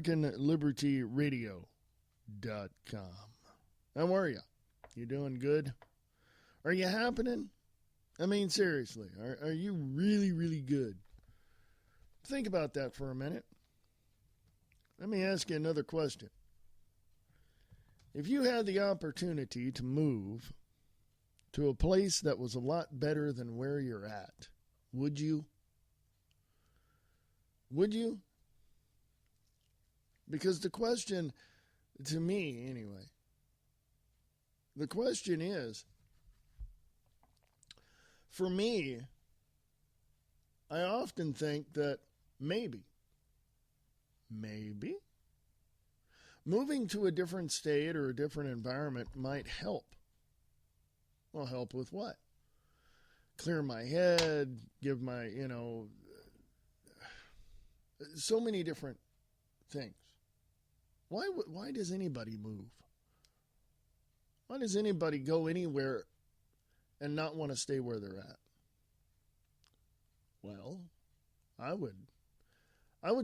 AmericanLibertyRadio.com. How are you? You doing good? Are you happening? I mean, seriously, are you really, really good? Think about that for a minute. Let me ask you another question. If you had the opportunity to move to a place that was a lot better than where you're at, would you? Would you? Because the question, to me anyway, the question is, for me, I often think that maybe, moving to a different state or a different environment might help. Well, help with what? Clear my head, give my, so many different things. Why does anybody move? Why does anybody go anywhere and not want to stay where they're at? Well, I would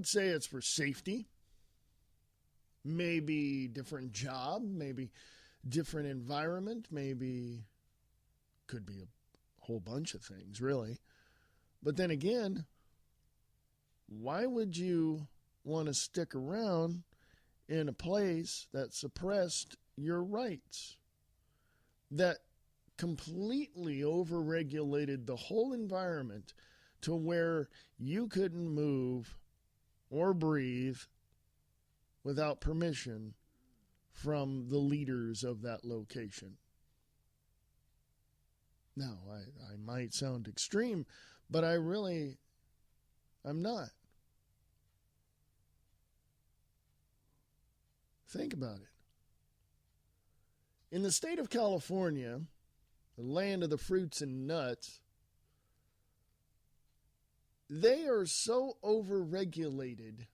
say it's for safety. Maybe different job, maybe different environment, maybe could be a whole bunch of things, really. But then again, why would you want to stick around in a place that suppressed your rights, that completely overregulated the whole environment to where you couldn't move or breathe without permission from the leaders of that location? Now, I might sound extreme, but I'm not. Think about it. In the state of California, the land of the fruits and nuts, they are so overregulated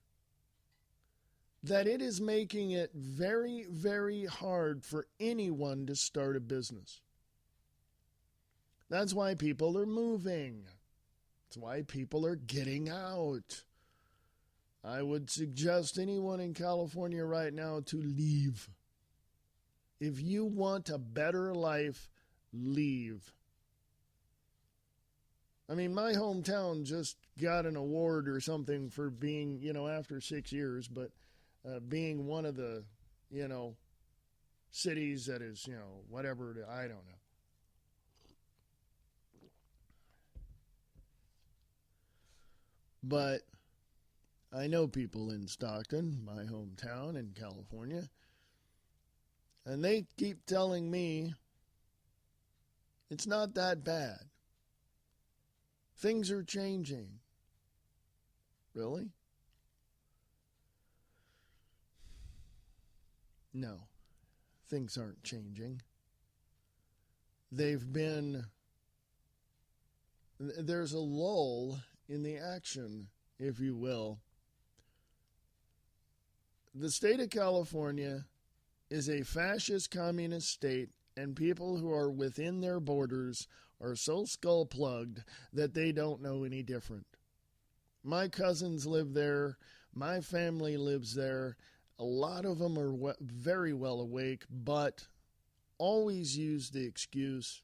that it is making it very, very hard for anyone to start a business. That's why people are moving. That's why people are getting out. I would suggest anyone in California right now to leave. If you want a better life, leave. I mean, my hometown just got an award or something for being, after 6 years, but being one of the, cities that is, whatever, I don't know. But I know people in Stockton, my hometown in California, and they keep telling me it's not that bad. Things are changing. Really? No, things aren't changing. There's a lull in the action, if you will. The state of California is a fascist communist state, and people who are within their borders are so skull-plugged that they don't know any different. My cousins live there. My family lives there. A lot of them are very well awake, but always use the excuse,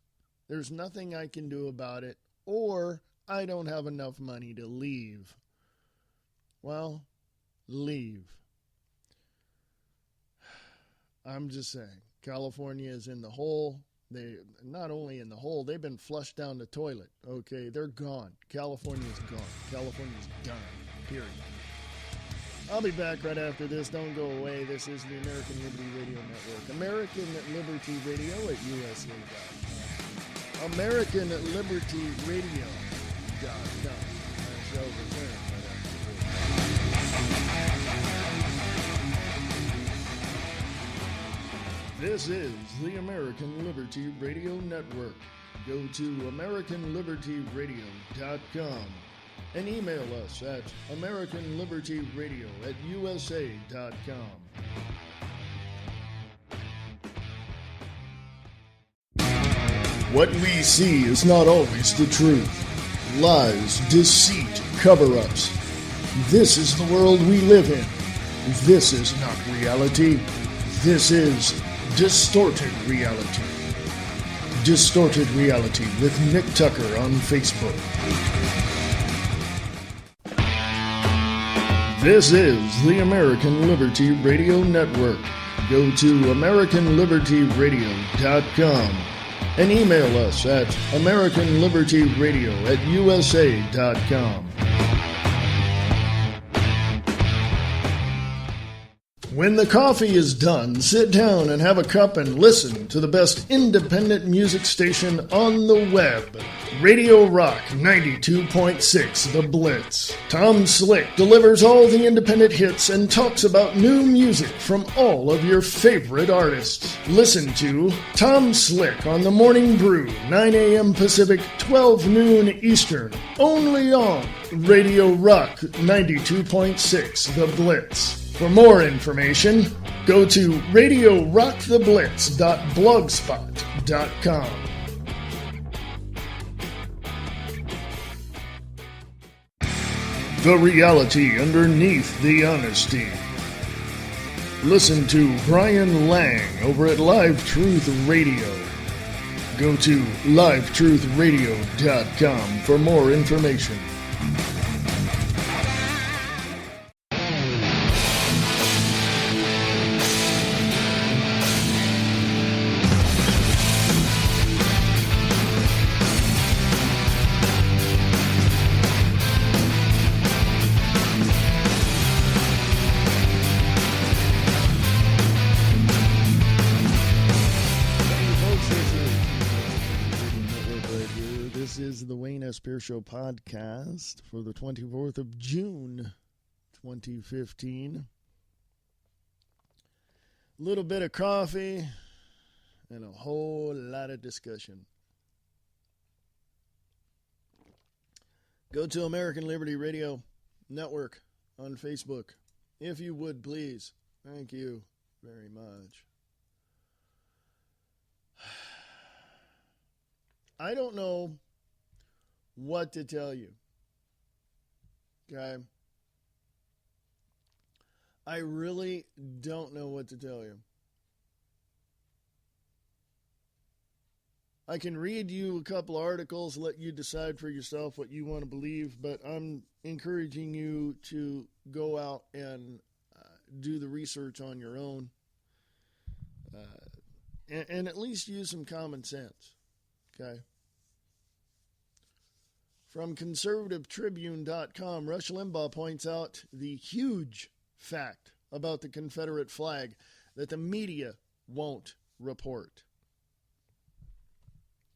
there's nothing I can do about it, or I don't have enough money to leave. Well, leave. I'm just saying, California is in the hole. They not only in the hole, they've been flushed down the toilet. Okay, they're gone. California's gone. California's done. Period. I'll be back right after this. Don't go away. This is the American Liberty Radio Network. American Liberty Radio at USA.com. American Liberty Radio.com. Our show returns right after this. This is the American Liberty Radio Network. Go to AmericanLibertyRadio.com and email us at AmericanLibertyRadio@USA.com. What we see is not always the truth. Lies, deceit, cover-ups. This is the world we live in. This is not reality. This is distorted reality. Distorted Reality with Nick Tucker on Facebook. This is the American Liberty Radio Network. Go to AmericanLibertyRadio.com and email us at AmericanLibertyRadio@USA.com. When the coffee is done, sit down and have a cup and listen to the best independent music station on the web. Radio Rock 92.6 The Blitz. Tom Slick delivers all the independent hits and talks about new music from all of your favorite artists. Listen to Tom Slick on the Morning Brew, 9 a.m. Pacific, 12 noon Eastern, only on Radio Rock 92.6 The Blitz. For more information, go to radiorocktheblitz.blogspot.com. The reality underneath the honesty. Listen to Brian Lang over at Live Truth Radio. Go to livetruthradio.com for more information. Spear Show podcast for the 24th of June, 2015. A little bit of coffee and a whole lot of discussion. Go to American Liberty Radio Network on Facebook, if you would, please. Thank you very much. I don't know what to tell you. Okay? I really don't know what to tell you. I can read you a couple articles, let you decide for yourself what you want to believe, but I'm encouraging you to go out and do the research on your own and at least use some common sense. Okay? From ConservativeTribune.com, Rush Limbaugh points out the huge fact about the Confederate flag that the media won't report.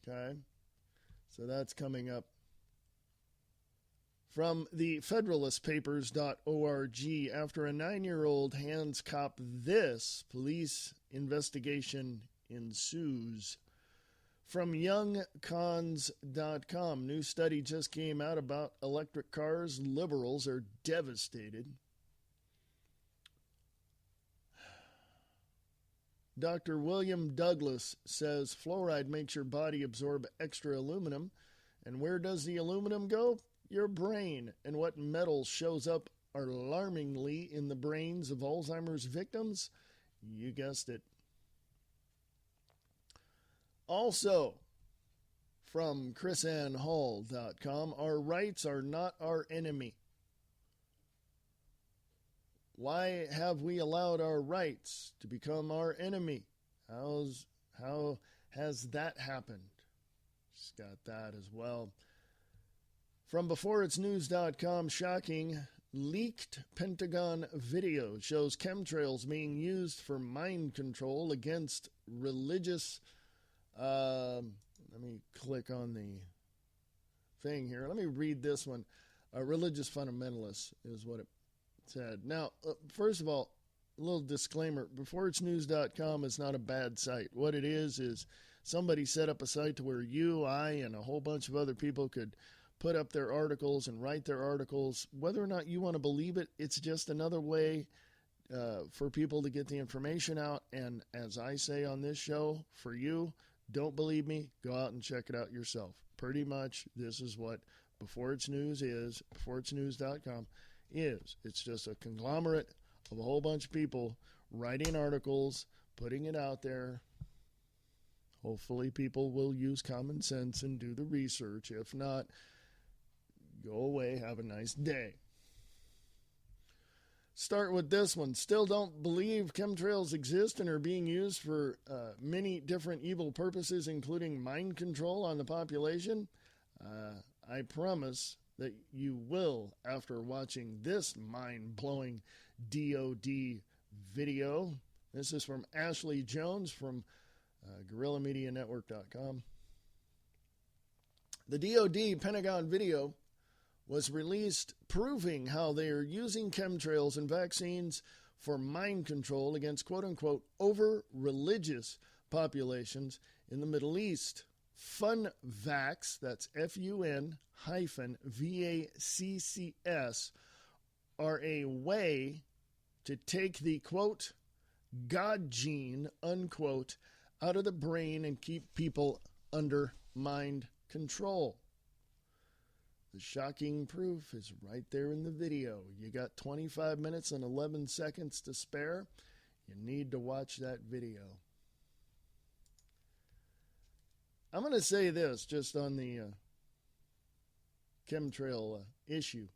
Okay? So that's coming up. From the FederalistPapers.org, after a 9-year-old hands cop this, police investigation ensues. From YoungCons.com, new study just came out about electric cars. Liberals are devastated. Dr. William Douglas says fluoride makes your body absorb extra aluminum. And where does the aluminum go? Your brain. And what metal shows up alarmingly in the brains of Alzheimer's victims? You guessed it. Also, from chrisannhall.com, our rights are not our enemy. Why have we allowed our rights to become our enemy? How has that happened? Just got that as well. From beforeitsnews.com, shocking leaked Pentagon video shows chemtrails being used for mind control against religious. Let me click on the thing here. Let me read this one. Religious fundamentalists is what it said. Now, first of all, a little disclaimer. Beforeitsnews.com is not a bad site. What it is somebody set up a site to where you, I, and a whole bunch of other people could put up their articles and write their articles. Whether or not you want to believe it, it's just another way for people to get the information out. And as I say on this show, for you, don't believe me, go out and check it out yourself. Pretty much this is what Before It's News is, beforeitsnews.com is. It's just a conglomerate of a whole bunch of people writing articles, putting it out there. Hopefully people will use common sense and do the research. If not, go away. Have a nice day. Start with this one. Still don't believe chemtrails exist and are being used for many different evil purposes, including mind control on the population? I promise that you will after watching this mind-blowing DOD video. This is from Ashley Jones from GuerrillaMediaNetwork.com. The DOD Pentagon video was released proving how they are using chemtrails and vaccines for mind control against quote-unquote over-religious populations in the Middle East. FunVax, that's FUN-VACCS, are a way to take the, quote, God gene, unquote, out of the brain and keep people under mind control. The shocking proof is right there in the video. You got 25 minutes and 11 seconds to spare. You need to watch that video. I'm going to say this just on the chemtrail issue.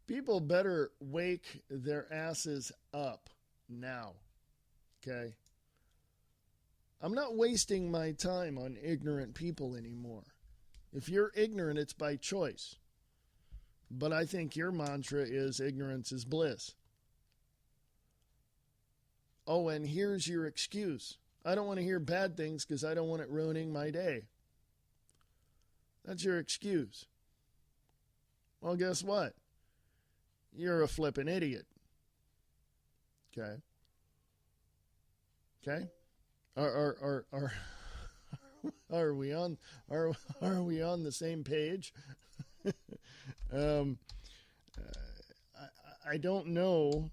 People better wake their asses up now, okay? I'm not wasting my time on ignorant people anymore. If you're ignorant, it's by choice. But I think your mantra is ignorance is bliss. Oh, and here's your excuse. I don't want to hear bad things because I don't want it ruining my day. That's your excuse. Well, guess what? You're a flippin' idiot. Okay? Okay? Are we on the same page? I don't know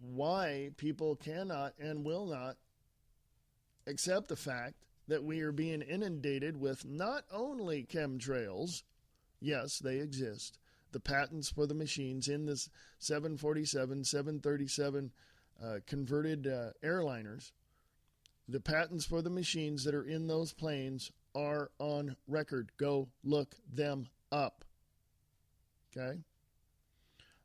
why people cannot and will not accept the fact that we are being inundated with not only chemtrails, yes, they exist, the patents for the machines in this 747, 737 converted airliners, the patents for the machines that are in those planes are on record. Go look them up. Okay?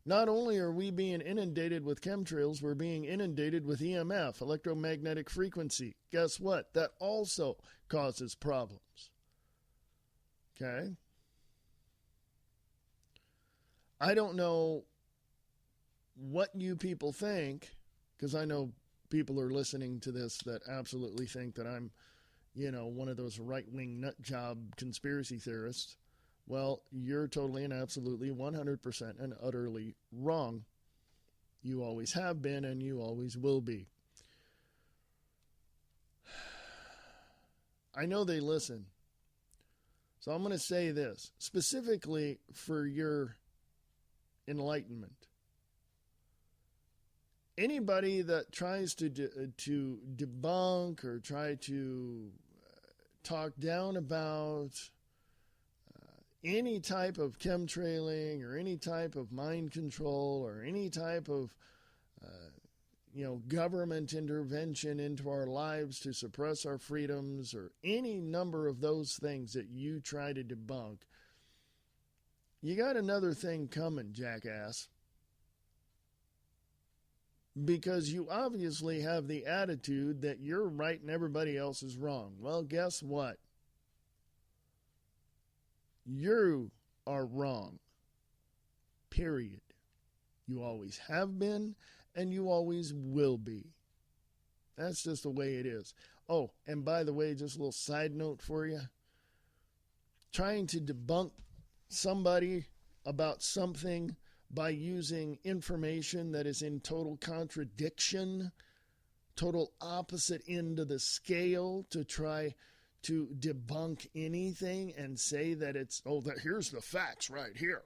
Not only are we being inundated with chemtrails, we're being inundated with EMF, electromagnetic frequency. Guess what? That also causes problems. Okay? I don't know what you people think, because I know people are listening to this that absolutely think that I'm, one of those right-wing nut job conspiracy theorists. Well, you're totally and absolutely 100% and utterly wrong. You always have been and you always will be. I know they listen. So I'm going to say this specifically for your enlightenment. Anybody that tries to debunk or try to talk down about any type of chemtrailing or any type of mind control or any type of government intervention into our lives to suppress our freedoms or any number of those things that you try to debunk, you got another thing coming, jackass. Because you obviously have the attitude that you're right and everybody else is wrong. Well, guess what? You are wrong. Period. You always have been and you always will be. That's just the way it is. Oh, and by the way, just a little side note for you. Trying to debunk somebody about something by using information that is in total contradiction, total opposite end of the scale to try to debunk anything and say that it's, here's the facts right here.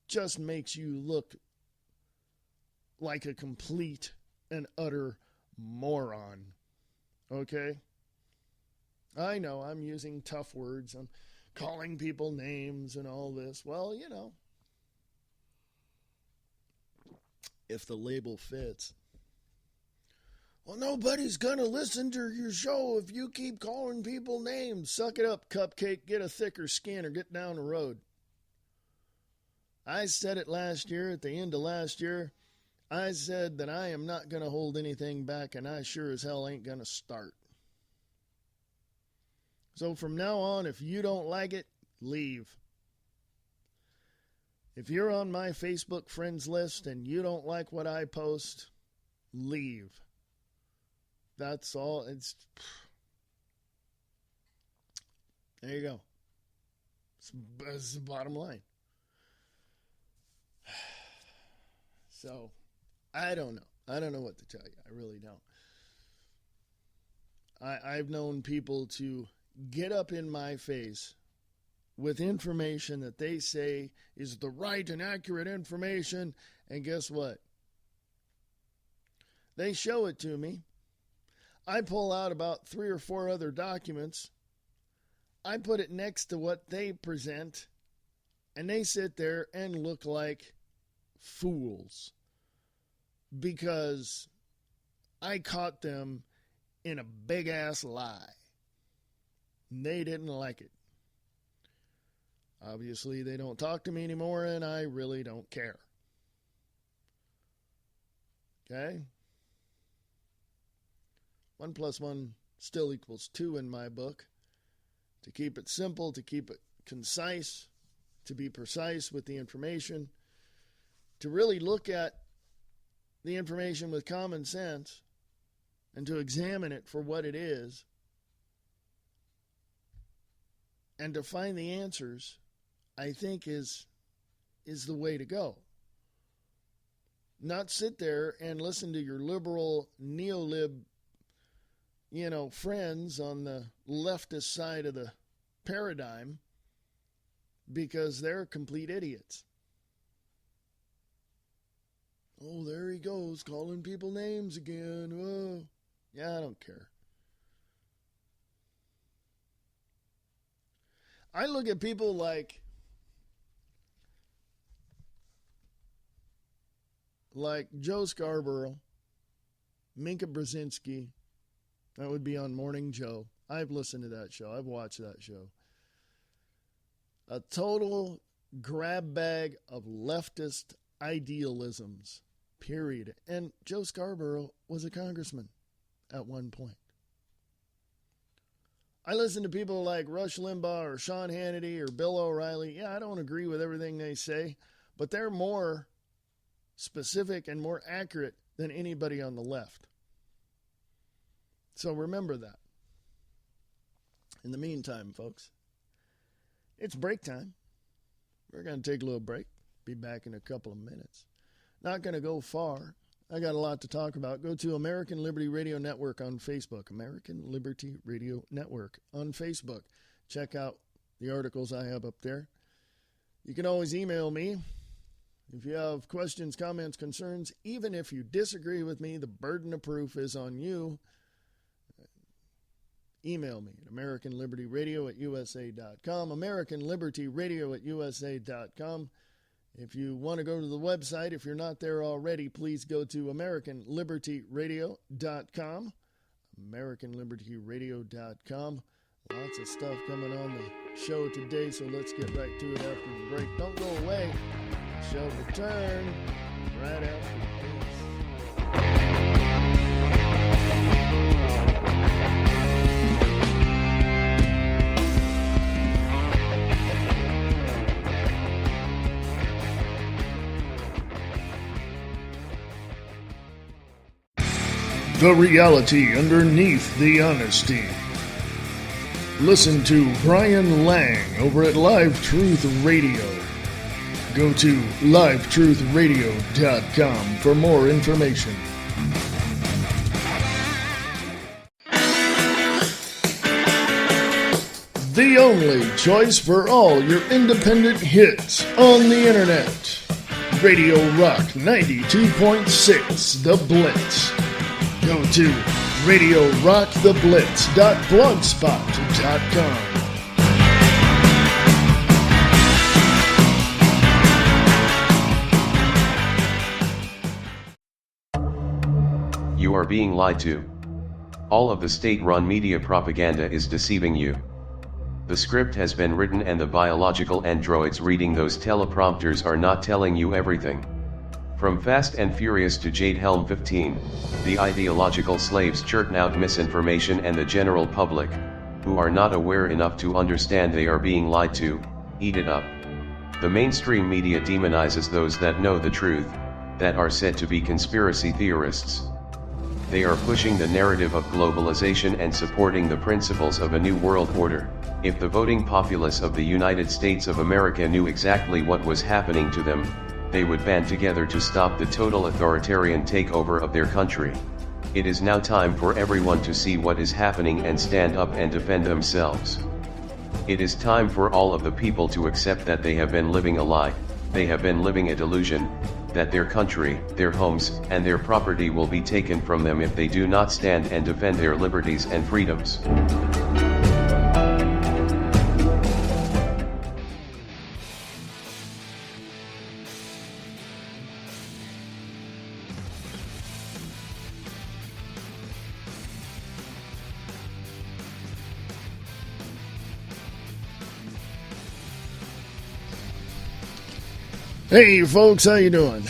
Just makes you look like a complete and utter moron. Okay? I know I'm using tough words. I'm calling people names and all this. Well, if the label fits. Well, nobody's going to listen to your show if you keep calling people names. Suck it up, Cupcake. Get a thicker skin or get down the road. I said it last year, at the end of last year. I said that I am not going to hold anything back, and I sure as hell ain't going to start. So from now on, if you don't like it, leave. If you're on my Facebook friends list and you don't like what I post, leave. That's all. There you go. It's the bottom line. So, I don't know. I don't know what to tell you. I really don't. I've known people to get up in my face with information that they say is the right and accurate information, and guess what? They show it to me. I pull out about 3 or 4 other documents. I put it next to what they present, and they sit there and look like fools because I caught them in a big-ass lie. They didn't like it. Obviously, they don't talk to me anymore, and I really don't care. Okay? 1 + 1 still equals 2 in my book. To keep it simple, to keep it concise, to be precise with the information, to really look at the information with common sense and to examine it for what it is and to find the answers, I think is the way to go. Not sit there and listen to your liberal neolib friends on the leftist side of the paradigm because they're complete idiots. Oh, there he goes, calling people names again. Oh, yeah, I don't care. I look at people like Joe Scarborough, Minka Brzezinski. That would be on Morning Joe. I've listened to that show. I've watched that show. A total grab bag of leftist idealisms, period. And Joe Scarborough was a congressman at one point. I listen to people like Rush Limbaugh or Sean Hannity or Bill O'Reilly. Yeah, I don't agree with everything they say, but they're more specific and more accurate than anybody on the left. So remember that. In the meantime, folks, it's break time. We're going to take a little break. Be back in a couple of minutes. Not going to go far. I got a lot to talk about. Go to American Liberty Radio Network on Facebook. American Liberty Radio Network on Facebook. Check out the articles I have up there. You can always email me if you have questions, comments, concerns. Even if you disagree with me, the burden of proof is on you. Email me at AmericanLibertyRadio@USA.com, AmericanLibertyRadio@USA.com. If you want to go to the website, if you're not there already, please go to AmericanLibertyRadio.com, AmericanLibertyRadio.com. Lots of stuff coming on the show today, so let's get right to it after the break. Don't go away. The show will return right after this. The reality underneath the honesty. Listen to Brian Lang over at Live Truth Radio. Go to livetruthradio.com for more information. The only choice for all your independent hits on the internet. Radio Rock 92.6 The Blitz. Go to RadioRockTheBlitz.blogspot.com. You are being lied to. All of the state-run media propaganda is deceiving you. The script has been written and the biological androids reading those teleprompters are not telling you everything. From Fast and Furious to Jade Helm 15, the ideological slaves churn out misinformation, and the general public, who are not aware enough to understand they are being lied to, eat it up. The mainstream media demonizes those that know the truth, that are said to be conspiracy theorists. They are pushing the narrative of globalization and supporting the principles of a new world order. If the voting populace of the United States of America knew exactly what was happening to them, they would band together to stop the total authoritarian takeover of their country. It is now time for everyone to see what is happening and stand up and defend themselves. It is time for all of the people to accept that they have been living a lie, they have been living a delusion, that their country, their homes, and their property will be taken from them if they do not stand and defend their liberties and freedoms. Hey folks, how you doing?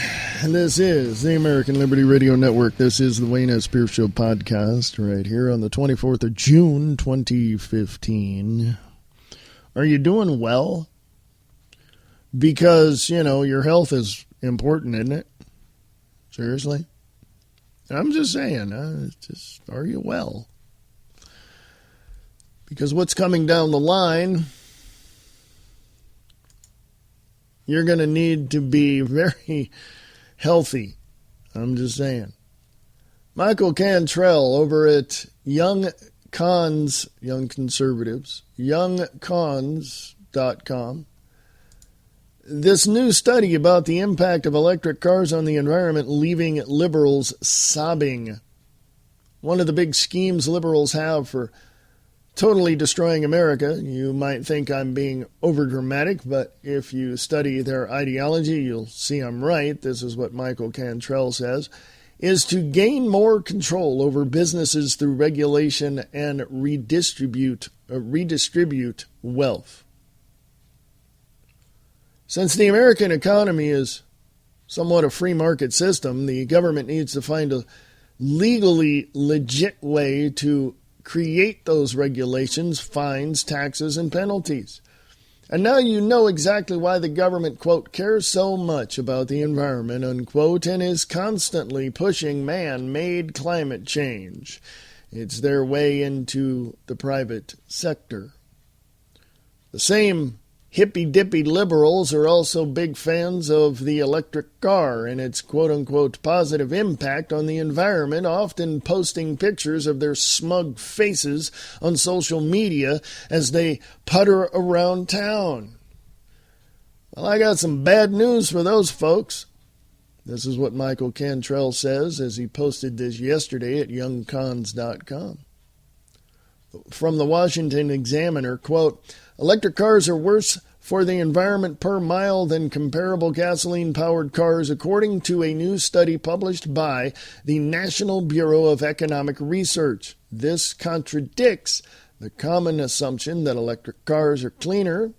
This is the American Liberty Radio Network. This is the Wayne S. Pierce Show podcast right here on the 24th of June, 2015. Are you doing well? Because, your health is important, isn't it? Seriously? I'm just saying, are you well? Because what's coming down the line, you're going to need to be very healthy. I'm just saying. Michael Cantrell over at Young Conservatives, youngcons.com. This new study about the impact of electric cars on the environment leaving liberals sobbing. One of the big schemes liberals have for totally destroying America. You might think I'm being overdramatic, but if you study their ideology, you'll see I'm right. This is what Michael Cantrell says, is to gain more control over businesses through regulation and redistribute wealth. Since the American economy is somewhat a free market system, the government needs to find a legally legit way to create those regulations, fines, taxes, and penalties. And now you know exactly why the government, quote, cares so much about the environment, unquote, and is constantly pushing man-made climate change. It's their way into the private sector. The same hippy-dippy liberals are also big fans of the electric car and its quote-unquote positive impact on the environment, often posting pictures of their smug faces on social media as they putter around town. Well, I got some bad news for those folks. This is what Michael Cantrell says as he posted this yesterday at youngcons.com. From the Washington Examiner, quote, electric cars are worse for the environment per mile than comparable gasoline-powered cars, according to a new study published by the National Bureau of Economic Research. This contradicts the common assumption that electric cars are cleaner.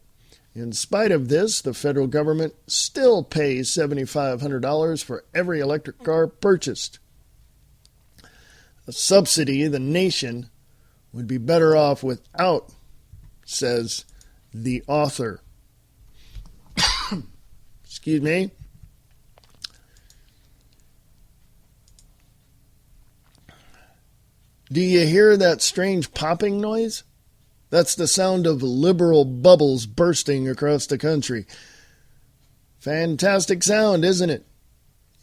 In spite of this, the federal government still pays $7,500 for every electric car purchased. A subsidy the nation would be better off without, says the author. Excuse me. Do you hear that strange popping noise? That's the sound of liberal bubbles bursting across the country. Fantastic sound, isn't it?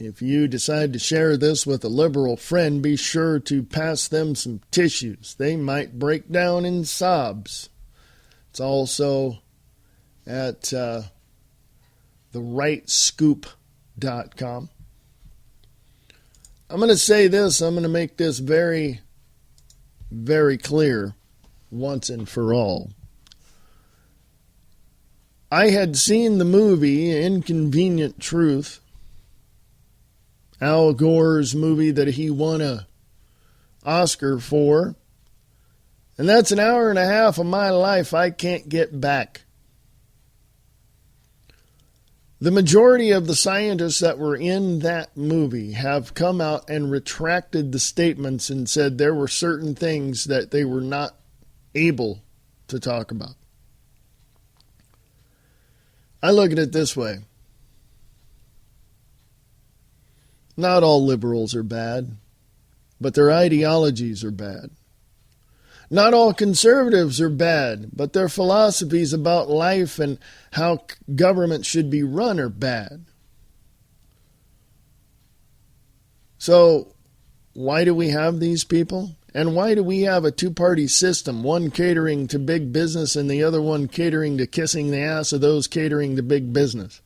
If you decide to share this with a liberal friend, be sure to pass them some tissues. They might break down in sobs. It's also at therightscoop.com. I'm going to say this. I'm going to make this very, very clear once and for all. I had seen the movie Inconvenient Truth, Al Gore's movie that he won a Oscar for. And that's an hour and a half of my life I can't get back. The majority of the scientists that were in that movie have come out and retracted the statements and said there were certain things that they were not able to talk about. I look at it this way. Not all liberals are bad, but their ideologies are bad. Not all conservatives are bad, but their philosophies about life and how government should be run are bad. So, why do we have these people? And why do we have a two-party system, one catering to big business and the other one catering to kissing the ass of those catering to big business?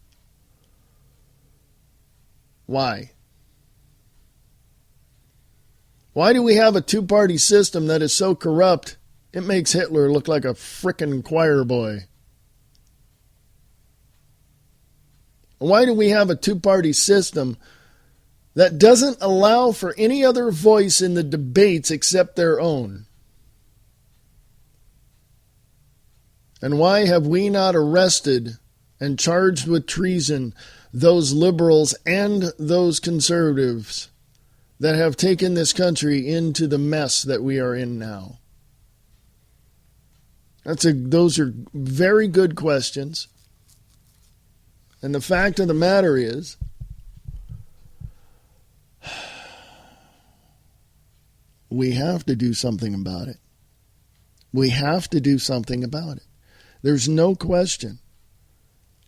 Why? Why do we have a two-party system that is so corrupt it makes Hitler look like a frickin' choir boy? Why do we have a two-party system that doesn't allow for any other voice in the debates except their own? And why have we not arrested and charged with treason those liberals and those conservatives that have taken this country into the mess that we are in now? Those are very good questions. And the fact of the matter is, we have to do something about it. We have to do something about it. There's no question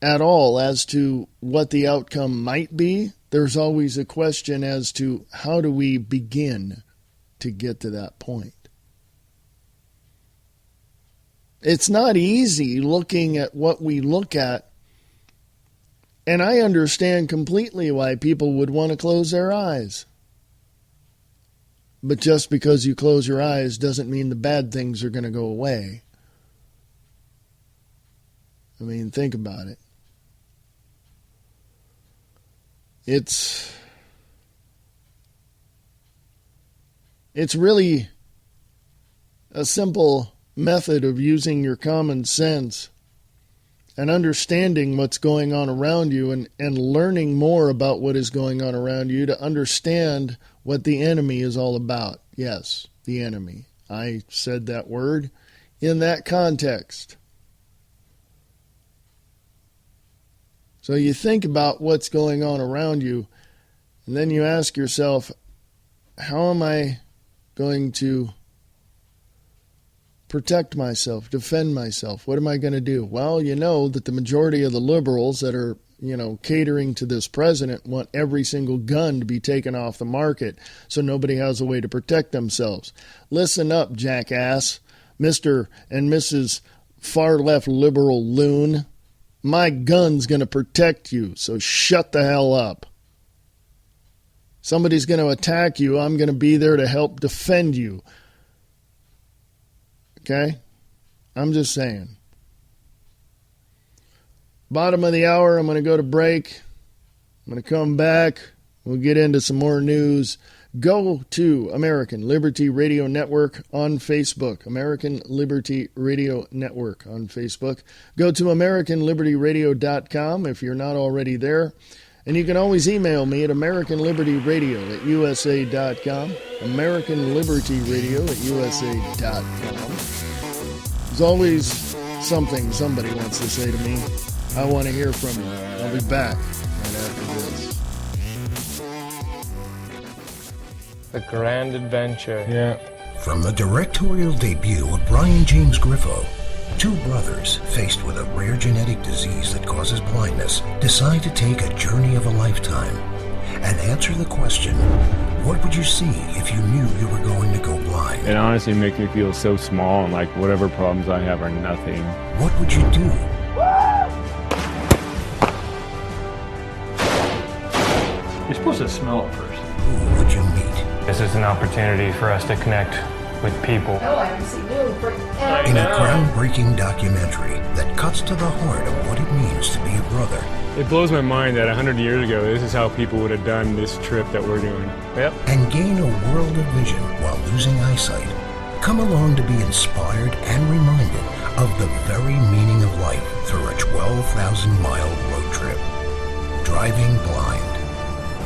at all as to what the outcome might be. There's always a question as to how do we begin to get to that point. It's not easy looking at what we look at, and I understand completely why people would want to close their eyes. But just because you close your eyes doesn't mean the bad things are going to go away. I mean, think about it. It's really a simple method of using your common sense and understanding what's going on around you and learning more about what is going on around you to understand what the enemy is all about. Yes, the enemy. I said that word in that context. So you think about what's going on around you, and then you ask yourself, how am I going to protect myself, defend myself? What am I going to do? Well, you know that the majority of the liberals that are, catering to this president want every single gun to be taken off the market so nobody has a way to protect themselves. Listen up, jackass, Mr. and Mrs. far-left liberal loon. My gun's going to protect you, so shut the hell up. Somebody's going to attack you. I'm going to be there to help defend you. Okay? I'm just saying. Bottom of the hour, I'm going to go to break. I'm going to come back. We'll get into some more news. Go to American Liberty Radio Network on Facebook. American Liberty Radio Network on Facebook. Go to AmericanLibertyRadio.com if you're not already there. And you can always email me at AmericanLibertyRadio@USA.com. AmericanLibertyRadio@USA.com. There's always something somebody wants to say to me. I want to hear from you. I'll be back right after this. The Grand Adventure. Yeah. From the directorial debut of Brian James Griffo, two brothers faced with a rare genetic disease that causes blindness decide to take a journey of a lifetime and answer the question, what would you see if you knew you were going to go blind? It honestly makes me feel so small and like whatever problems I have are nothing. What would you do? You're supposed to smell it first. Who would you meet? This is an opportunity for us to connect with people. In a groundbreaking documentary that cuts to the heart of what it means to be a brother It blows my mind that 100 years ago, this is how people would have done this trip that we're doing. Yep. And gain a world of vision while losing eyesight. Come along to be inspired and reminded of the very meaning of life through a 12,000-mile road trip. Driving Blind.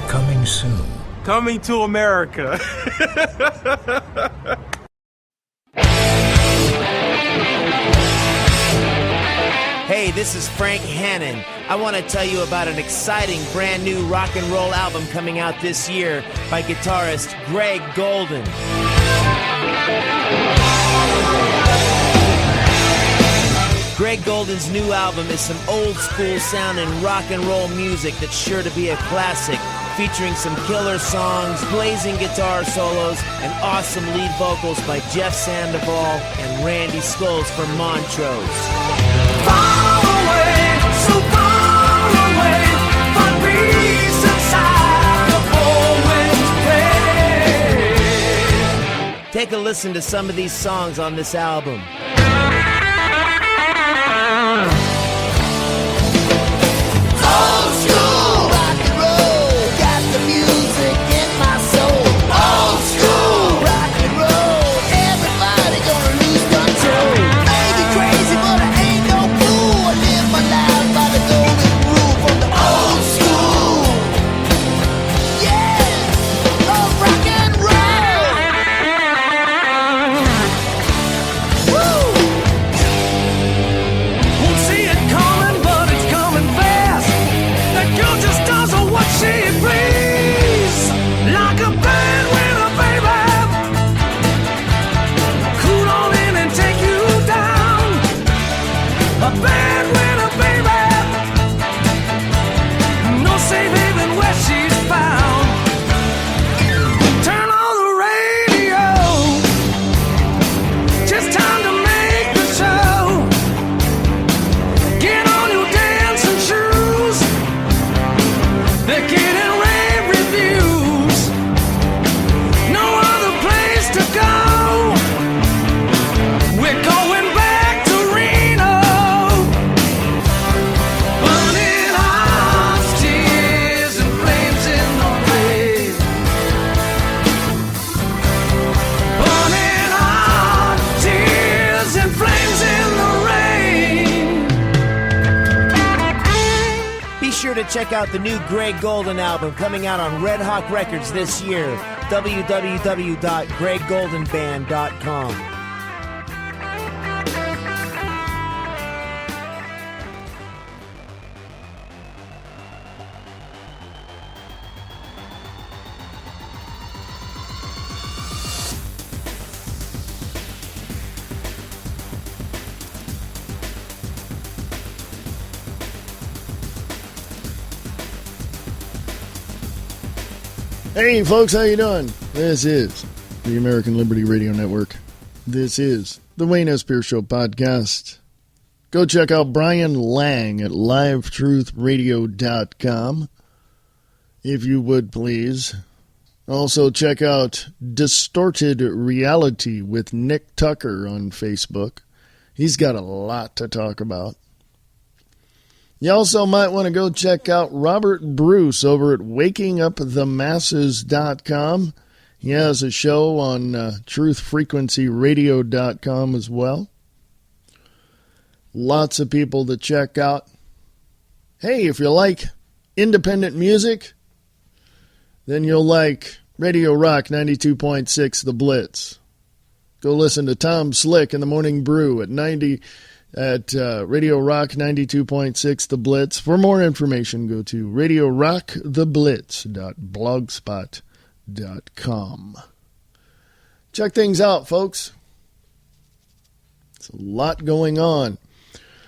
Coming soon. Coming to America. Hey, this is Frank Hannon. I want to tell you about an exciting brand new rock and roll album coming out this year by guitarist Greg Golden. Greg Golden's new album is some old school sounding rock and roll music that's sure to be a classic, featuring some killer songs, blazing guitar solos, and awesome lead vocals by Jeff Sandoval and Randy Scholes from Montrose. Far away, so far away, for peace inside the four winds play. Take a listen to some of these songs on this album. Old school rock and roll, got the music in my soul. Old school rock and roll, everybody gonna lose control. Maybe crazy, but I ain't no fool. I live my life by the golden rule from the old school. Yeah, love rock and roll. Woo! Won't see it coming, but it's coming fast. That girl just does what she please, like a bad winner, baby. Cool on in and take you down. A bad winner, baby. No safe haven where she's found. Turn on the radio. Just time to make the show. Get on your dancing shoes. They're getting rave reviews. No other place to go. We're going back to Reno. Burning hearts, tears, and flames in the rain. Burning hearts, tears, and flames in the rain. Be sure to check out the new Greg Golden album coming out on Red Hawk Records this year. www.greggoldenband.com. Hey folks, how you doing? This is the American Liberty Radio Network. This is the Wayne S. Pierce Show podcast. Go check out Brian Lang at livetruthradio.com, if you would please. Also check out Distorted Reality with Nick Tucker on Facebook. He's got a lot to talk about. You also might want to go check out Robert Bruce over at wakingupthemasses.com. He has a show on truthfrequencyradio.com as well. Lots of people to check out. Hey, if you like independent music, then you'll like Radio Rock 92.6 The Blitz. Go listen to Tom Slick in the Morning Brew at Radio Rock 92.6 The Blitz. For more information, go to radiorocktheblitz.blogspot.com. Check things out, folks. It's a lot going on.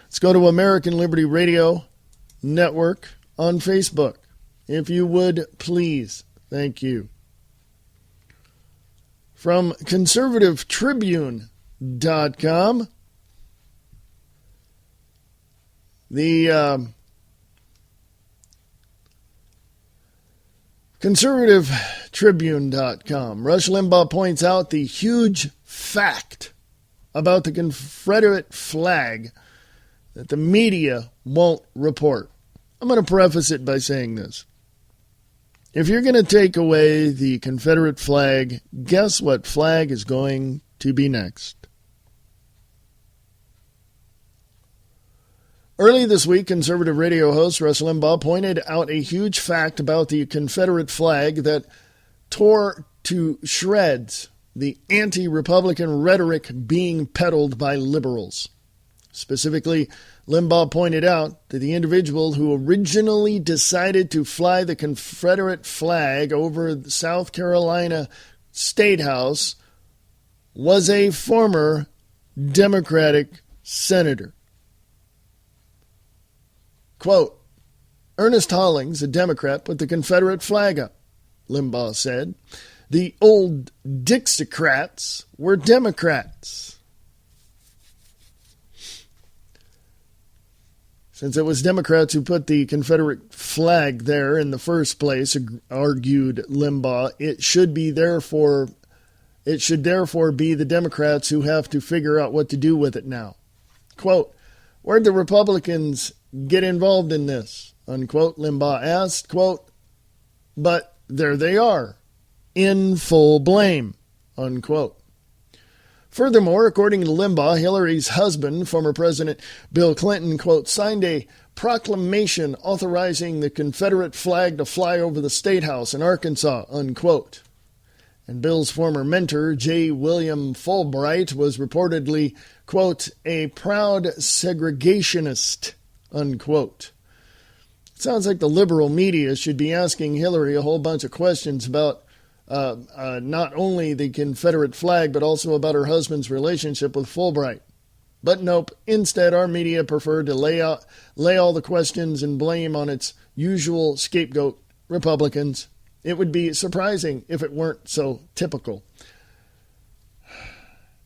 Let's go to American Liberty Radio Network on Facebook. If you would, please. Thank you. From conservativetribune.com, the conservativetribune.com. Rush Limbaugh points out the huge fact about the Confederate flag that the media won't report. I'm going to preface it by saying this. If you're going to take away the Confederate flag, guess what flag is going to be next? Early this week, conservative radio host Rush Limbaugh pointed out a huge fact about the Confederate flag that tore to shreds the anti-Republican rhetoric being peddled by liberals. Specifically, Limbaugh pointed out that the individual who originally decided to fly the Confederate flag over the South Carolina State House was a former Democratic senator. Quote, Ernest Hollings, a Democrat, put the Confederate flag up, Limbaugh said. The old Dixiecrats were Democrats. Since it was Democrats who put the Confederate flag there in the first place, argued Limbaugh, it should therefore be the Democrats who have to figure out what to do with it now. Quote, where'd the Republicans get involved in this? Unquote, Limbaugh asked, quote, but there they are, in full blame, unquote. Furthermore, according to Limbaugh, Hillary's husband, former President Bill Clinton, quote, signed a proclamation authorizing the Confederate flag to fly over the State House in Arkansas, unquote. And Bill's former mentor, J. William Fulbright, was reportedly, quote, a proud segregationist, unquote. It sounds like the liberal media should be asking Hillary a whole bunch of questions about not only the Confederate flag, but also about her husband's relationship with Fulbright. But nope, instead our media preferred to lay all the questions and blame on its usual scapegoat, Republicans. It would be surprising if it weren't so typical.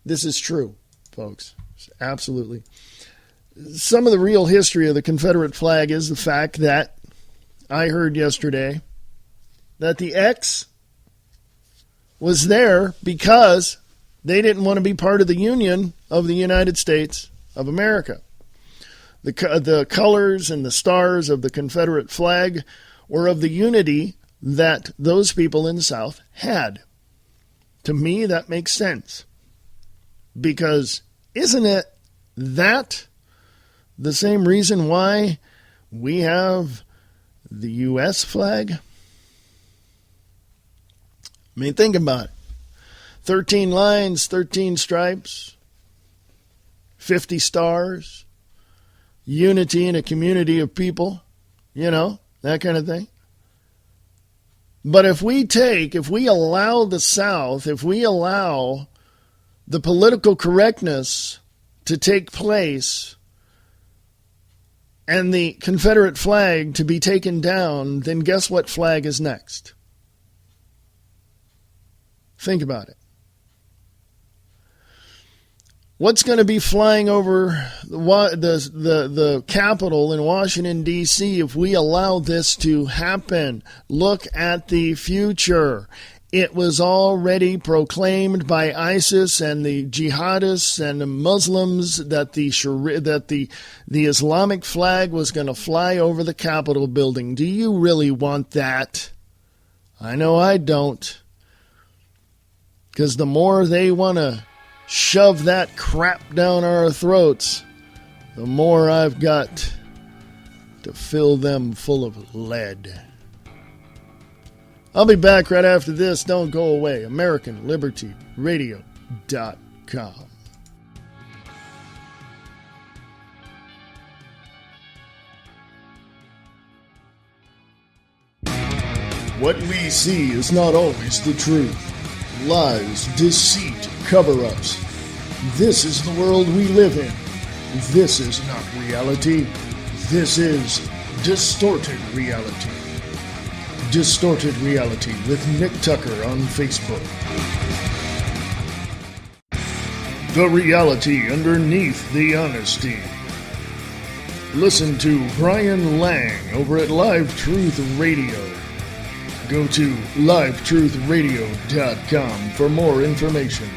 This is true, folks. Absolutely. Some of the real history of the Confederate flag is the fact that I heard yesterday that the X was there because they didn't want to be part of the Union of the United States of America. The colors and the stars of the Confederate flag were of the unity that those people in the South had. To me, that makes sense. Because isn't it that the same reason why we have the U.S. flag? I mean, think about it. 13 lines, 13 stripes, 50 stars, unity in a community of people, that kind of thing. But if we allow the South, if we allow the political correctness to take place and the Confederate flag to be taken down, then guess what flag is next? Think about it. What's going to be flying over the Capitol in Washington, D.C. if we allow this to happen? Look at the future. It was already proclaimed by ISIS and the jihadists and the Muslims that the Islamic flag was going to fly over the Capitol building. Do you really want that? I know I don't. Because the more they want to shove that crap down our throats, the more I've got to fill them full of lead. I'll be back right after this. Don't go away. AmericanLibertyRadio.com. What we see is not always the truth. Lies, deceit, cover-ups. This is the world we live in. This is not reality. This is distorted reality. Distorted Reality with Nick Tucker on Facebook. The reality underneath the honesty. Listen to Brian Lang over at Live Truth Radio. Go to livetruthradio.com for more information.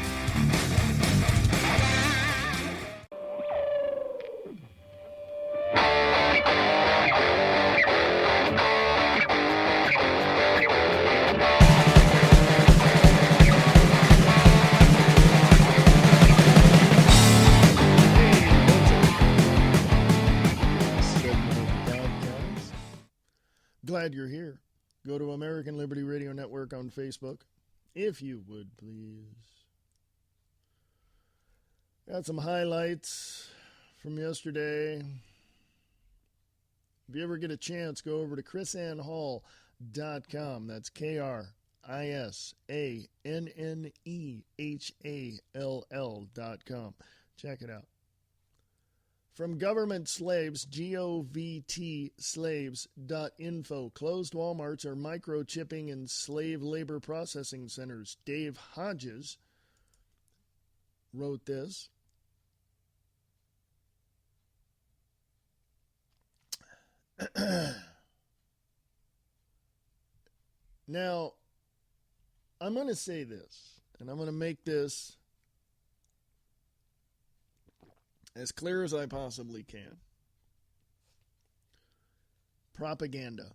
glad you're here. Go to American Liberty Radio Network on Facebook, if you would, please. Got some highlights from yesterday. If you ever get a chance, go over to chrisannehall.com. That's KRISANNEHALL.com. Check it out. From Government Slaves, GOVT slaves.info. Closed Walmarts are microchipping in slave labor processing centers. Dave Hodges wrote this. Now, I'm going to say this, and I'm going to make this as clear as I possibly can. Propaganda.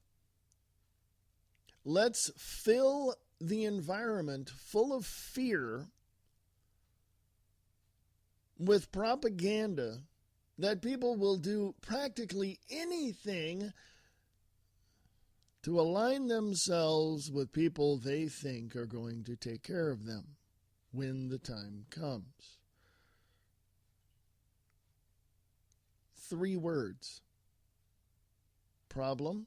Let's fill the environment full of fear with propaganda that people will do practically anything to align themselves with people they think are going to take care of them when the time comes. 3 words: problem,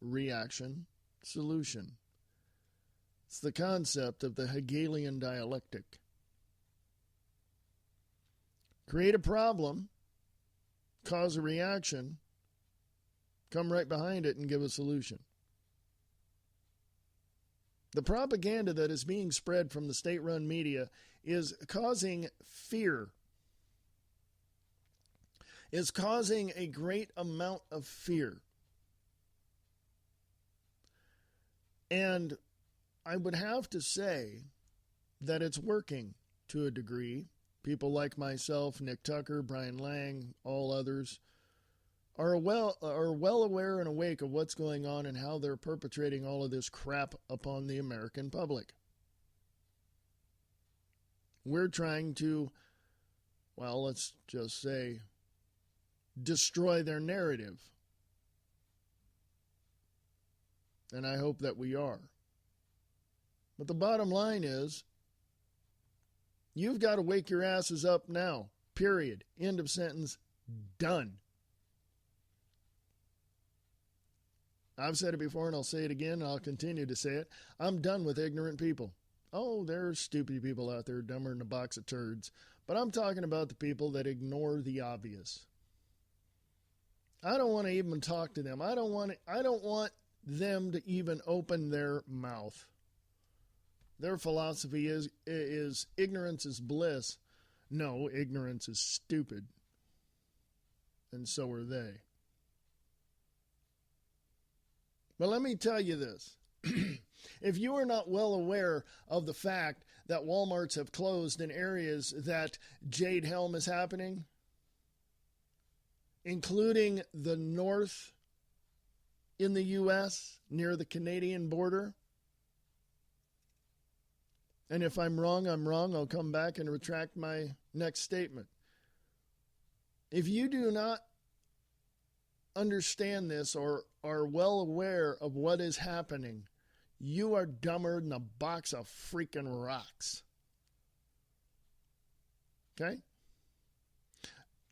reaction, solution. It's the concept of the Hegelian dialectic. Create a problem, cause a reaction, come right behind it and give a solution. The propaganda that is being spread from the state-run media is causing fear, is causing a great amount of fear. And I would have to say that it's working to a degree. People like myself, Nick Tucker, Brian Lang, all others are well aware and awake of what's going on and how they're perpetrating all of this crap upon the American public. We're trying to, well, let's just say, destroy their narrative. And I hope that we are. But the bottom line is, you've got to wake your asses up now. Period. End of sentence. Done. I've said it before and I'll say it again and I'll continue to say it. I'm done with ignorant people. Oh, there's stupid people out there dumber than a box of turds. But I'm talking about the people that ignore the obvious. I don't want to even talk to them. I don't want them to even open their mouth. Their philosophy is ignorance is bliss. No, ignorance is stupid. And so are they. But let me tell you this. If you are not well aware of the fact that Walmarts have closed in areas that Jade Helm is happening, including the north in the U.S., near the Canadian border, and if I'm wrong, I'm wrong. I'll come back and retract my next statement. If you do not understand this or are well aware of what is happening, you are dumber than a box of freaking rocks. Okay?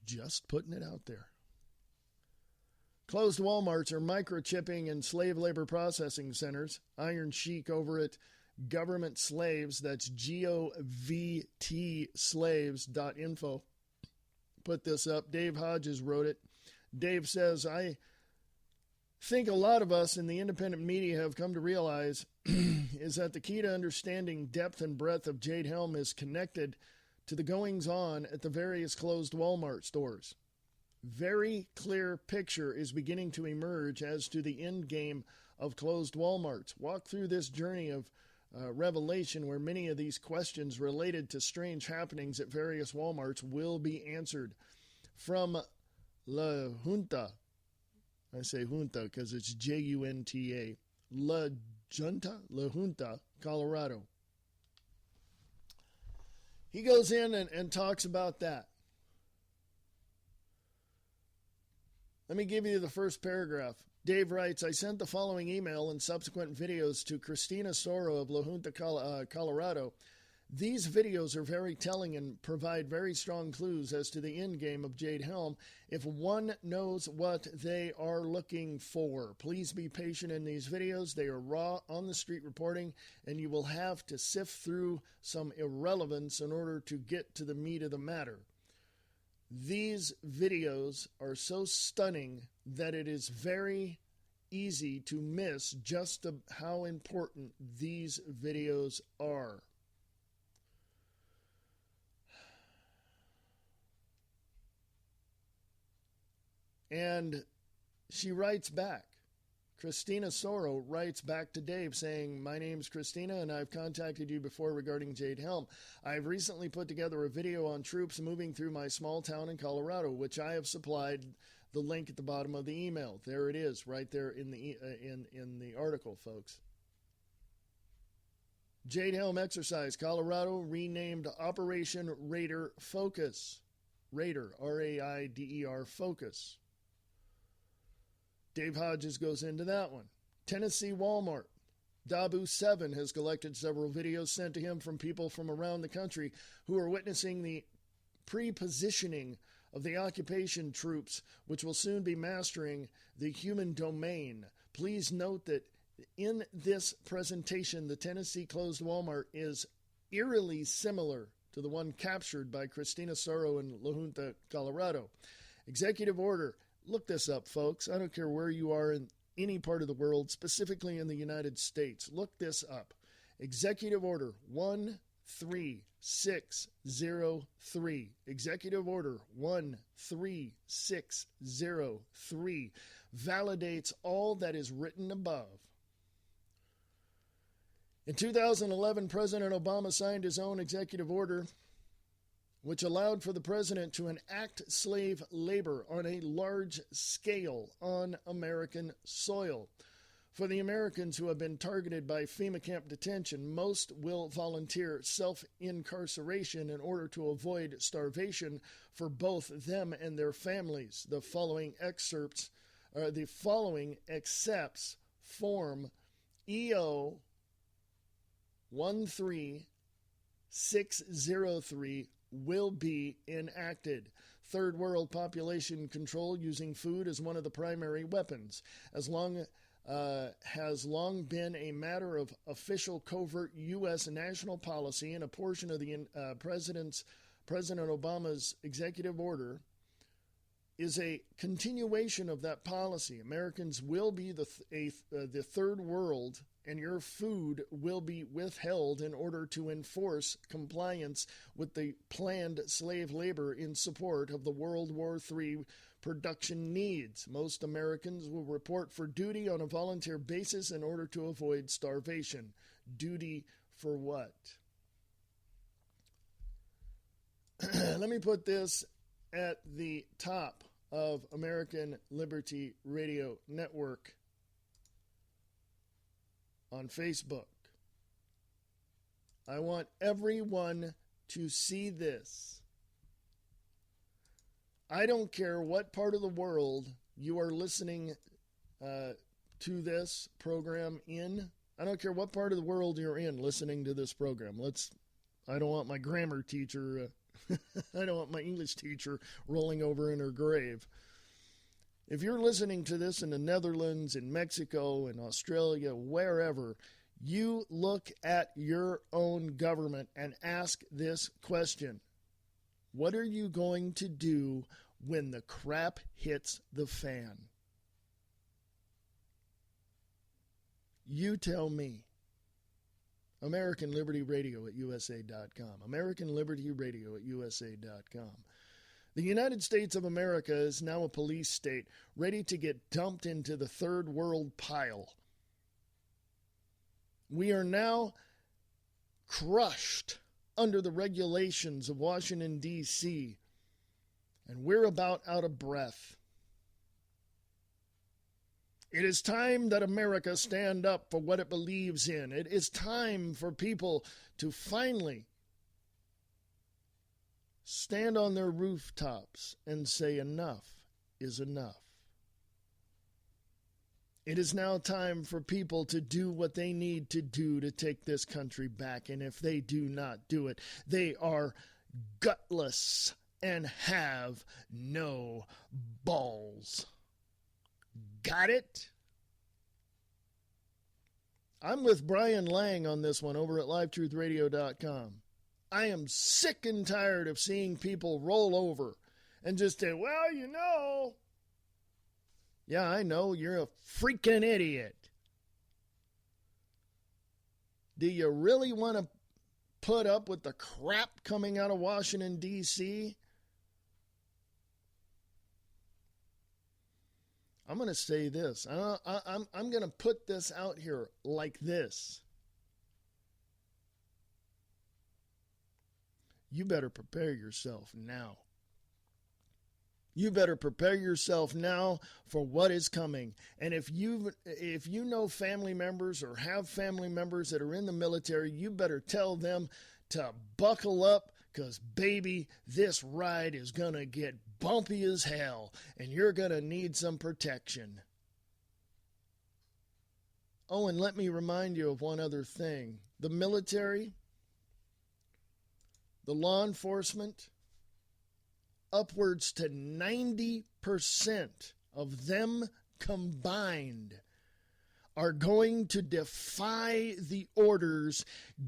Just putting it out there. Closed Walmarts are microchipping in slave labor processing centers. Iron Sheik over at Government Slaves, that's GOVT slaves.info, put this up. Dave Hodges wrote it. Dave says, I think a lot of us in the independent media have come to realize is that the key to understanding depth and breadth of Jade Helm is connected to the goings-on at the various closed Walmart stores. Very clear picture is beginning to emerge as to the end game of closed Walmarts. Walk through this journey of revelation where many of these questions related to strange happenings at various Walmarts will be answered. From La Junta, I say Junta because it's Junta, La Junta, Colorado. He goes in and talks about that. Let me give you the first paragraph. Dave writes, I sent the following email and subsequent videos to Christina Soro of La Junta, Colorado. These videos are very telling and provide very strong clues as to the end game of Jade Helm if one knows what they are looking for. Please be patient in these videos. They are raw, on the street reporting, and you will have to sift through some irrelevance in order to get to the meat of the matter. These videos are so stunning that it is very easy to miss just how important these videos are. And she writes back. Christina Soro writes back to Dave saying, my name's Christina and I've contacted you before regarding Jade Helm. I've recently put together a video on troops moving through my small town in Colorado, which I have supplied the link at the bottom of the email. There it is, right there in the article, folks. Jade Helm exercise, Colorado, renamed Operation Raider Focus. Raider, R-A-I-D-E-R, Focus. Dave Hodges goes into that one. Tennessee Walmart. Dabu 7 has collected several videos sent to him from people from around the country who are witnessing the pre-positioning of the occupation troops, which will soon be mastering the human domain. Please note that in this presentation, the Tennessee closed Walmart is eerily similar to the one captured by Christina Soro in La Junta, Colorado. Executive order. Look this up, folks. I don't care where you are in any part of the world, specifically in the United States. Look this up. Executive Order 13603. Executive Order 13603 validates all that is written above. In 2011, President Obama signed his own executive order which allowed for the president to enact slave labor on a large scale on American soil. For the Americans who have been targeted by FEMA camp detention, most will volunteer self-incarceration in order to avoid starvation for both them and their families. The following accepts Form EO 13603 will be enacted. Third world population control using food as one of the primary weapons, has long been a matter of official covert U.S. national policy, and a portion of the President Obama's executive order is a continuation of that policy. Americans will be the third world, and your food will be withheld in order to enforce compliance with the planned slave labor in support of the World War III production needs. Most Americans will report for duty on a volunteer basis in order to avoid starvation. Duty for what? Let me put this at the top of American Liberty Radio Network on Facebook. I want everyone to see this. I don't care what part of the world you are listening to this program in. I don't care what part of the world you're in listening to this program. I don't want my grammar teacher, I don't want my English teacher rolling over in her grave. If you're listening to this in the Netherlands, in Mexico, in Australia, wherever, you look at your own government and ask this question. What are you going to do when the crap hits the fan? You tell me. American Liberty Radio at USA.com. American Liberty Radio at USA.com. The United States of America is now a police state ready to get dumped into the third world pile. We are now crushed under the regulations of Washington, D.C., and we're about out of breath. It is time that America stand up for what it believes in. It is time for people to finally stand on their rooftops and say enough is enough. It is now time for people to do what they need to do to take this country back. And if they do not do it, they are gutless and have no balls. Got it? I'm with Brian Lang on this one over at LiveTruthRadio.com. I am sick and tired of seeing people roll over and just say, well, you know. Yeah, I know. You're a freaking idiot. Do you really want to put up with the crap coming out of Washington, D.C.? I'm going to say this. I'm going to put this out here like this. You better prepare yourself now. You better prepare yourself now for what is coming. And if you know family members or have family members that are in the military, you better tell them to buckle up, because, baby, this ride is going to get bumpy as hell, and you're going to need some protection. Oh, and let me remind you of one other thing. The military, the law enforcement, upwards to 90% of them combined are going to defy the orders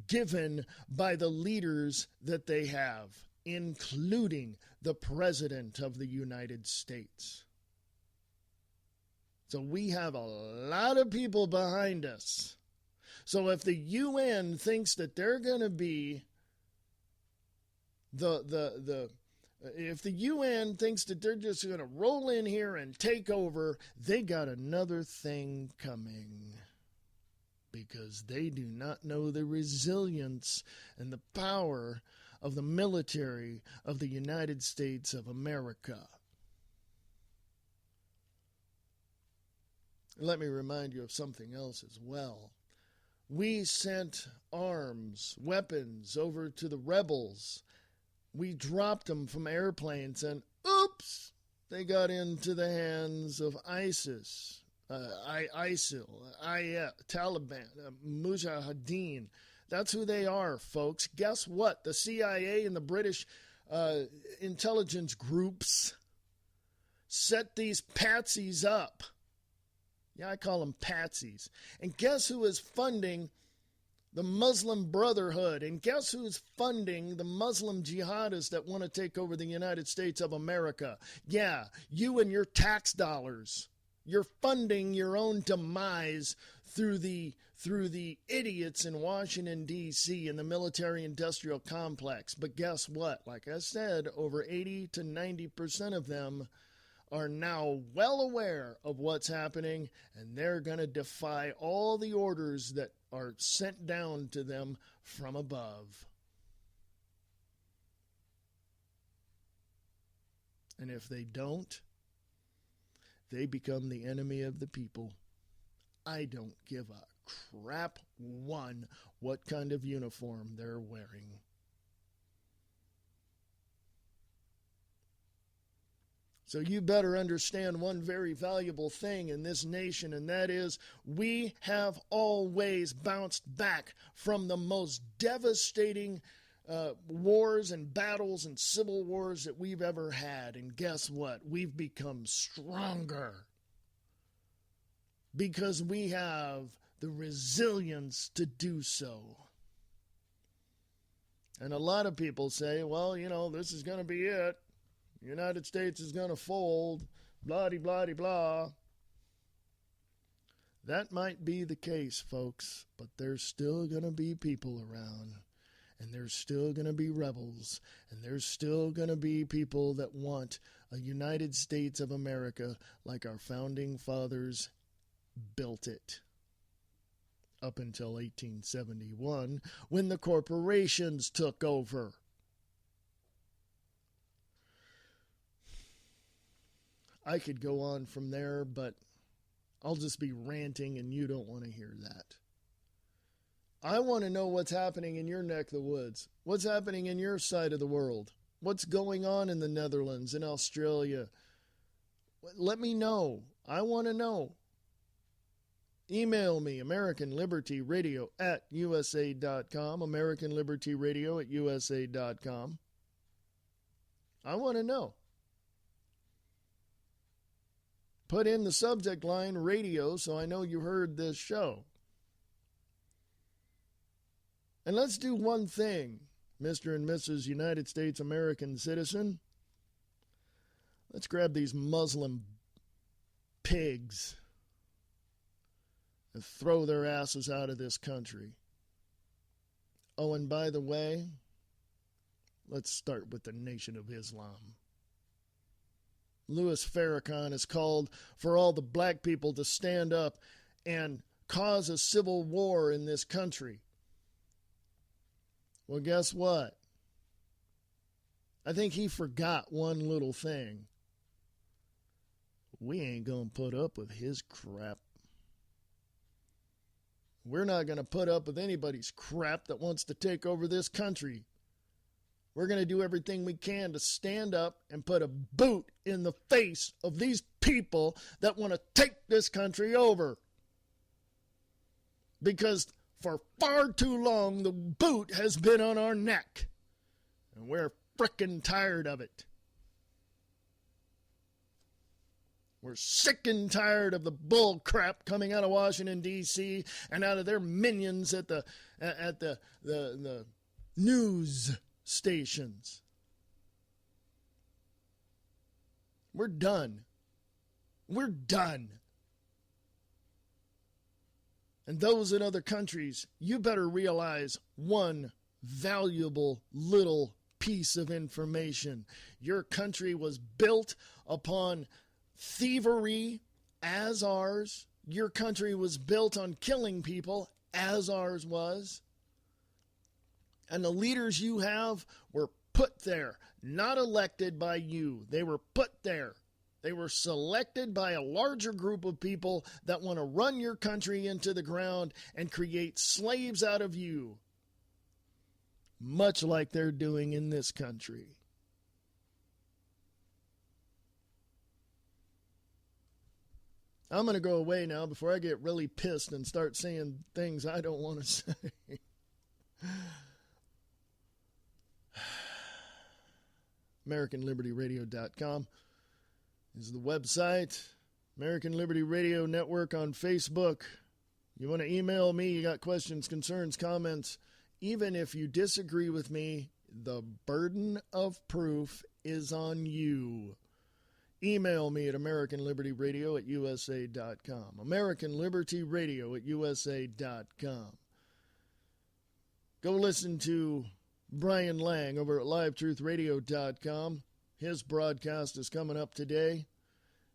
given by the leaders that they have, including the President of the United States. So we have a lot of people behind us. So if the UN thinks that they're going to be if the UN thinks that they're just going to roll in here and take over, they got another thing coming, because they do not know the resilience and the power of the military of the United States of America. Let me remind you of something else as well. We sent arms, weapons over to the rebels. We dropped them from airplanes, and oops, they got into the hands of ISIS, ISIL, Taliban, Mujahideen. That's who they are, folks. Guess what? The CIA and the British intelligence groups set these patsies up. Yeah, I call them patsies. And guess who is funding the Muslim Brotherhood? And guess who's funding the Muslim jihadists that want to take over the United States of America? Yeah, you and your tax dollars. You're funding your own demise through the idiots in Washington, D.C. and the military-industrial complex. But guess what? Like I said, over 80 to 90% of them are now well aware of what's happening, and they're going to defy all the orders that are sent down to them from above. And if they don't, they become the enemy of the people. I don't give a crap one what kind of uniform they're wearing. So you better understand one very valuable thing in this nation, and that is we have always bounced back from the most devastating wars and battles and civil wars that we've ever had. And guess what? We've become stronger because we have the resilience to do so. And a lot of people say, well, you know, this is going to be it. The United States is going to fold, blah-de-blah-de-blah. That might be the case, folks, but there's still going to be people around, and there's still going to be rebels, and there's still going to be people that want a United States of America like our founding fathers built it up until 1871 when the corporations took over. I could go on from there, but I'll just be ranting, and you don't want to hear that. I want to know what's happening in your neck of the woods. What's happening in your side of the world? What's going on in the Netherlands, in Australia? Let me know. I want to know. Email me, AmericanLibertyRadio@USA.com, AmericanLibertyRadio@USA.com. I want to know. Put in the subject line radio so I know you heard this show. And let's do one thing, Mr. and Mrs. United States American citizen. Let's grab these Muslim pigs and throw their asses out of this country. Oh, and by the way, let's start with the Nation of Islam. Louis Farrakhan has called for all the black people to stand up and cause a civil war in this country. Well, guess what? I think he forgot one little thing. We ain't going to put up with his crap. We're not going to put up with anybody's crap that wants to take over this country. We're going to do everything we can to stand up and put a boot in the face of these people that want to take this country over. Because for far too long, the boot has been on our neck. And we're frickin' tired of it. We're sick and tired of the bull crap coming out of Washington, D.C. and out of their minions at the news stations. We're done. We're done. And those in other countries, you better realize one valuable little piece of information. Your country was built upon thievery as ours. Your country was built on killing people as ours was. And the leaders you have were put there, not elected by you. They were put there. They were selected by a larger group of people that want to run your country into the ground and create slaves out of you, much like they're doing in this country. I'm going to go away now before I get really pissed and start saying things I don't want to say. AmericanLibertyRadio.com is the website. American Liberty Radio Network on Facebook. You want to email me, you got questions, concerns, comments. Even if you disagree with me, the burden of proof is on you. Email me at AmericanLibertyRadio@USA.com. AmericanLibertyRadio@USA.com. Go listen to Brian Lang over at LiveTruthRadio.com. His broadcast is coming up today.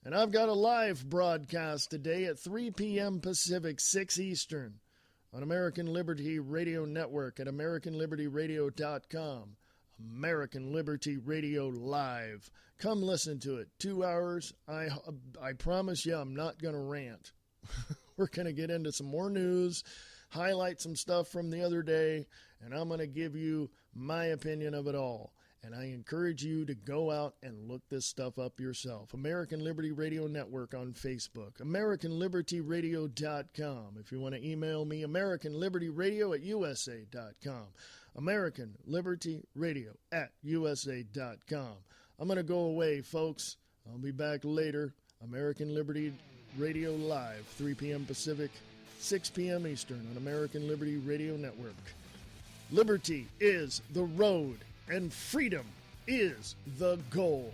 And I've got a live broadcast today at 3 p.m. Pacific, 6 Eastern on American Liberty Radio Network at AmericanLibertyRadio.com. American Liberty Radio Live. Come listen to it. 2 hours. I promise you I'm not going to rant. We're going to get into some more news, highlight some stuff from the other day, and I'm going to give you my opinion of it all. And I encourage you to go out and look this stuff up yourself. American Liberty Radio Network on Facebook. AmericanLibertyRadio.com. If you want to email me, AmericanLibertyRadio@USA.com. AmericanLibertyRadio@USA.com. I'm going to go away, folks. I'll be back later. American Liberty Radio Live, 3 p.m. Pacific, 6 p.m. Eastern on American Liberty Radio Network. Liberty is the road, and freedom is the goal.